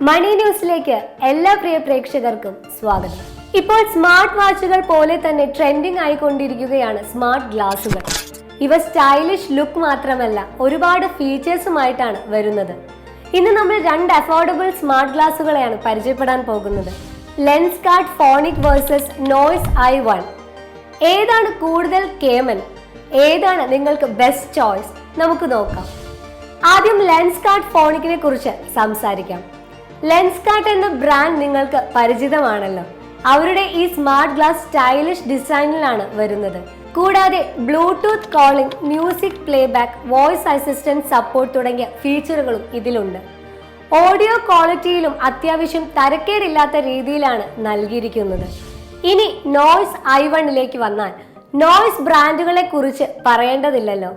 മണി ന്യൂസിലേക്ക് എല്ലാ പ്രിയ പ്രേക്ഷകർക്കും സ്വാഗതം. ഇപ്പോൾ സ്മാർട്ട് വാച്ചുകൾ പോലെ തന്നെ ട്രെൻഡിങ് ആയിക്കൊണ്ടിരിക്കുകയാണ് സ്മാർട്ട് ഗ്ലാസുകൾ. ഇവ സ്റ്റൈലിഷ് ലുക്ക് മാത്രമല്ല, ഒരുപാട് ഫീച്ചേഴ്സുമായിട്ടാണ് വരുന്നത്. ഇന്ന് നമ്മൾ രണ്ട് അഫോർഡബിൾ സ്മാർട്ട് ഗ്ലാസുകളെയാണ് പരിചയപ്പെടാൻ പോകുന്നത്. Lenskart phonic versus noise i1. ഏതാണ് കൂടുതൽ കേമൻ? ഏതാണ് നിങ്ങൾക്ക് ബെസ്റ്റ് ചോയ്സ്? നമുക്ക് നോക്കാം. ആദ്യം ലെൻസ്കാർട്ട് ഫോണിക്കിനെ കുറിച്ച് സംസാരിക്കാം. ലെൻസ്കാർട്ട് എന്ന ബ്രാൻഡ് നിങ്ങൾക്ക് പരിചിതമാണല്ലോ. അവരുടെ ഈ സ്മാർട്ട് ഗ്ലാസ് സ്റ്റൈലിഷ് ഡിസൈനിലാണ് വരുന്നത്. കൂടാതെ Bluetooth calling, music playback, voice assistant support തുടങ്ങിയ ഫീച്ചറുകളും ഇതിലുണ്ട്. ഓഡിയോ ക്വാളിറ്റിയിലും അത്യാവശ്യം തരക്കേടില്ലാത്ത രീതിയിലാണ് നൽകിയിരിക്കുന്നത്. ഇനി നോയ്സ് i1ലേക്ക് വന്നാൽ, നോയ്സ് ബ്രാൻഡുകളെ കുറിച്ച് പറയേണ്ടതില്ലല്ലോ.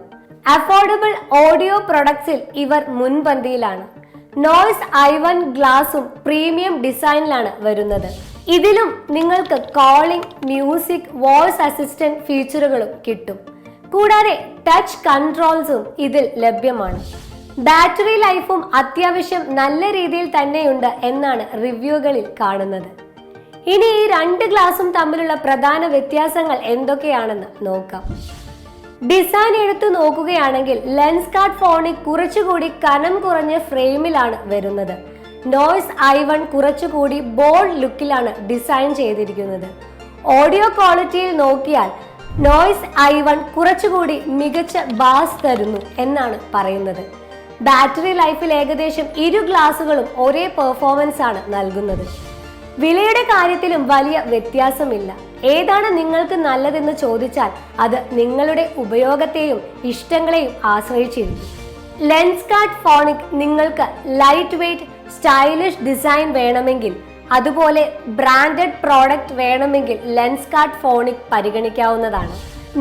അഫോർഡബിൾ ഓഡിയോ പ്രൊഡക്ട്സിൽ ഇവർ മുൻപന്തിയിലാണ്. നോയ്സ് i1 ഗ്ലാസും പ്രീമിയം ഡിസൈനിലാണ് വരുന്നത്. ഇതിലും നിങ്ങൾക്ക് കോളിംഗ്, മ്യൂസിക്, വോയിസ് അസിസ്റ്റന്റ് ഫീച്ചറുകളും കിട്ടും. കൂടാതെ ടച്ച് കൺട്രോൾസും ഇതിൽ ലഭ്യമാണ്. ബാറ്ററി ലൈഫും അത്യാവശ്യം നല്ല രീതിയിൽ തന്നെയുണ്ട് എന്നാണ് റിവ്യൂകളിൽ കാണുന്നത്. ഇനി ഈ രണ്ട് ഗ്ലാസും തമ്മിലുള്ള പ്രധാന വ്യത്യാസങ്ങൾ എന്തൊക്കെയാണെന്ന് നോക്കാം. ഡിസൈൻ എടുത്തു നോക്കുകയാണെങ്കിൽ ലെൻസ്കാർട്ട് ഫോണിക് കുറച്ചുകൂടി കനം കുറഞ്ഞ ഫ്രെയിമിലാണ് വരുന്നത്. നോയ്സ് i1 കുറച്ചുകൂടി ബോൾഡ് ലുക്കിലാണ് ഡിസൈൻ ചെയ്തിരിക്കുന്നത്. ഓഡിയോ ക്വാളിറ്റിയിൽ നോക്കിയാൽ നോയ്സ് i1 കുറച്ചുകൂടി മികച്ച ബാസ് തരുന്നു എന്നാണ് പറയുന്നത്. ബാറ്ററി ലൈഫിൽ ഏകദേശം ഇരു ഗ്ലാസുകളും ഒരേ പെർഫോമൻസ് ആണ് നൽകുന്നത്. വിലയുടെ കാര്യത്തിലും വലിയ വ്യത്യാസമില്ല. ഏതാണ് നിങ്ങൾക്ക് നല്ലതെന്ന് ചോദിച്ചാൽ അത് നിങ്ങളുടെ ഉപയോഗത്തെയും ഇഷ്ടങ്ങളെയും ആശ്രയിച്ചിരിക്കും. ലെൻസ്കാർട്ട് ഫോണിക് നിങ്ങൾക്ക് ലൈറ്റ് വെയ്റ്റ് സ്റ്റൈലിഷ് ഡിസൈൻ വേണമെങ്കിൽ, അതുപോലെ ബ്രാൻഡഡ് പ്രോഡക്റ്റ് വേണമെങ്കിൽ ലെൻസ്കാർട്ട് ഫോണിക് പരിഗണിക്കാവുന്നതാണ്.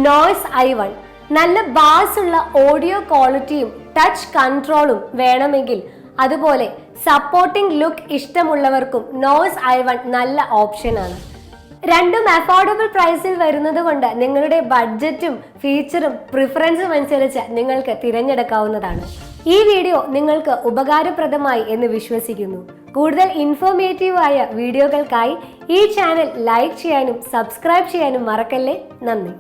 നോയ്സ് i1 നല്ല ബാസ് ഉള്ള ഓഡിയോ ക്വാളിറ്റിയും ടച്ച് കൺട്രോളും വേണമെങ്കിൽ, അതുപോലെ സപ്പോർട്ടിംഗ് ലുക്ക് ഇഷ്ടമുള്ളവർക്കും നോയ്സ് i1 നല്ല ഓപ്ഷനാണ്. രണ്ടും അഫോർഡബിൾ പ്രൈസിൽ വരുന്നത് കൊണ്ട് നിങ്ങളുടെ ബഡ്ജറ്റും ഫീച്ചറും പ്രിഫറൻസും അനുസരിച്ച് നിങ്ങൾക്ക് തിരഞ്ഞെടുക്കാവുന്നതാണ്. ഈ വീഡിയോ നിങ്ങൾക്ക് ഉപകാരപ്രദമായി എന്ന് വിശ്വസിക്കുന്നു. കൂടുതൽ ഇൻഫോർമേറ്റീവായ വീഡിയോകൾക്കായി ഈ ചാനൽ ലൈക്ക് ചെയ്യാനും സബ്സ്ക്രൈബ് ചെയ്യാനും മറക്കല്ലേ. നന്ദി.